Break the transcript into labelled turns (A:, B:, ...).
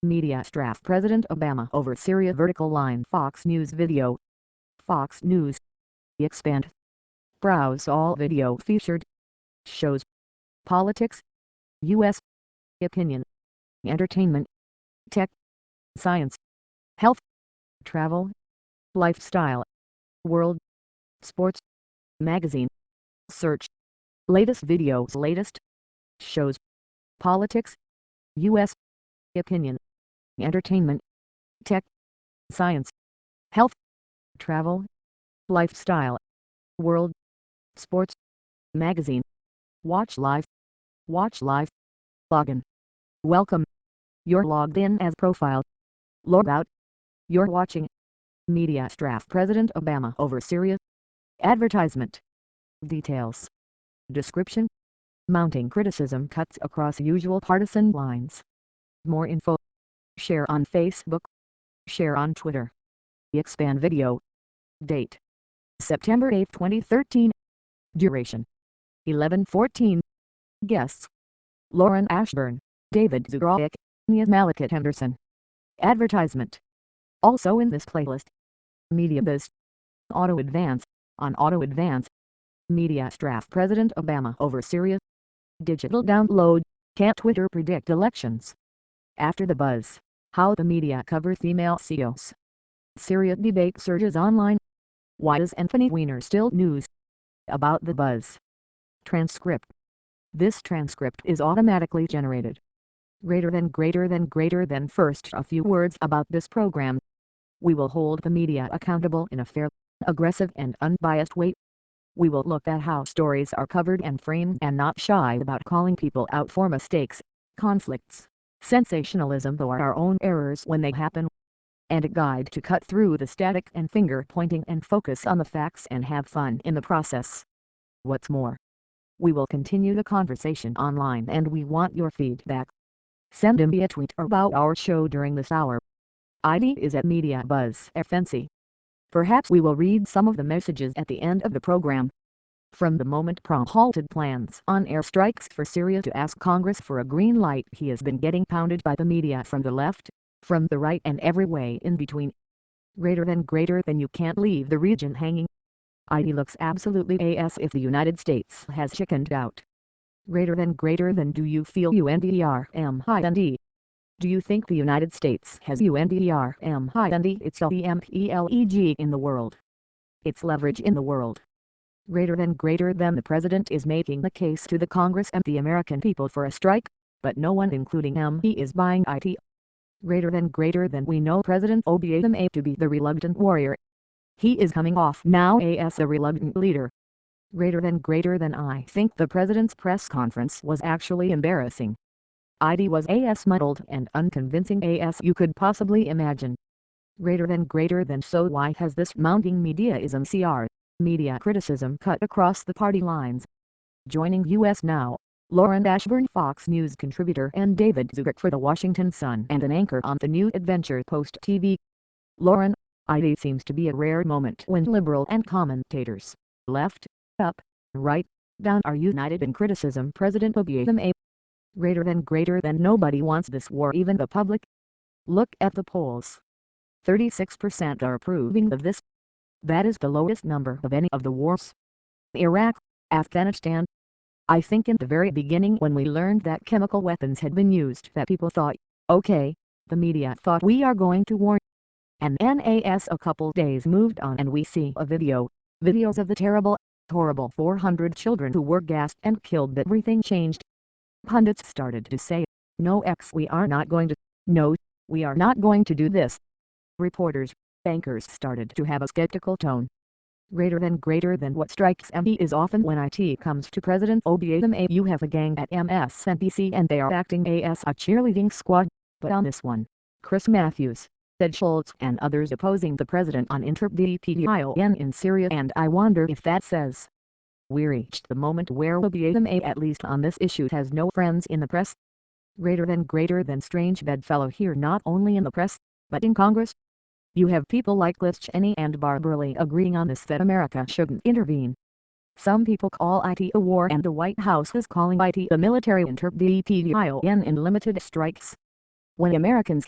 A: Media strafe President Obama over Syria vertical line Fox News video. Fox News. Expand. Browse all video featured. Shows. Politics. U.S. Opinion. Entertainment. Tech. Science. Health. Travel. Lifestyle. World. Sports. Magazine. Search. Latest videos. Latest shows. Politics. U.S. Opinion. Entertainment. Tech. Science. Health. Travel. Lifestyle. World. Sports. Magazine. Watch live. Watch live. Login. Welcome. You're logged in as profile. Log out. You're watching. Media strafe President Obama over Syria. Advertisement. Details. Description. Mounting criticism cuts across usual partisan lines. More info. Share on Facebook. Share on Twitter. Expand video. Date. September 8, 2013. Duration. 11:14. Guests. Lauren Ashburn, David Zugrovic, Malakat Henderson. Advertisement. Also in this playlist. MediaBiz. Auto Advance. On Auto Advance. Media strafe President Obama over Syria. Digital download. Can't Twitter predict elections? After the buzz. How the media cover female CEOs. Syria debate surges online. Why is Anthony Weiner still news? About the buzz. Transcript. This transcript is automatically generated. Greater than first a few words about this program. We will hold the media accountable in a fair, aggressive and unbiased way. We will look at how stories are covered and framed and not shy about calling people out for mistakes, conflicts, sensationalism or our own errors when they happen. And a guide to cut through the static and finger pointing and focus on the facts and have fun in the process. What's more, we will continue the conversation online and we want your feedback. Send me a tweet about our show during this hour. ID is at MediaBuzzFNC. Perhaps we will read some of the messages at the end of the program. From the moment Trump halted plans on airstrikes for Syria to ask Congress for a green light, he has been getting pounded by the media from the left, from the right and every way in between. Greater than you can't leave the region hanging. ID looks absolutely as if the United States has chickened out. Greater than do you feel UNDRMIND? Do you think the United States has UNDRMIND itself EMPLEG in the world? Its leverage in the world. Greater than the President is making the case to the Congress and the American people for a strike, but no one including him is buying it. Greater than we know President Obama to be the reluctant warrior. He is coming off now as a reluctant leader. Greater than I think the President's press conference was actually embarrassing. It was as muddled and unconvincing as you could possibly imagine. Greater than so why has this mounting mediaism media criticism cut across the party lines? Joining us now, Lauren Ashburn, Fox News contributor, and David Zugrovic for the Washington Sun and an anchor on the New Adventure Post TV. Lauren, it seems to be a rare moment when liberal and commentators, left, up, right, down are united in criticism President Obama. Greater than nobody wants this war, even the public. Look at the polls. 36% are approving of this. That is the lowest number of any of the wars. Iraq, Afghanistan. I think in the very beginning when we learned that chemical weapons had been used that people thought, okay, the media thought we are going to war. And as a couple days moved on and we see videos of the terrible, horrible 400 children who were gassed and killed, that everything changed. Pundits started to say, no, we are not going to do this. Reporters, bankers started to have a skeptical tone. Greater than what strikes me is often when it comes to President Obama, you have a gang at MSNBC and they are acting as a cheerleading squad, but on this one, Chris Matthews, said Schultz and others opposing the president on intervention in Syria, and I wonder if that says we reached the moment where Obama, at least on this issue, has no friends in the press. Greater than strange bedfellow here, not only in the press, but in Congress. You have people like Liz Cheney and Barbara Lee agreeing on this, that America shouldn't intervene. Some people call it a war and the White House is calling it a military intervention in limited strikes. When Americans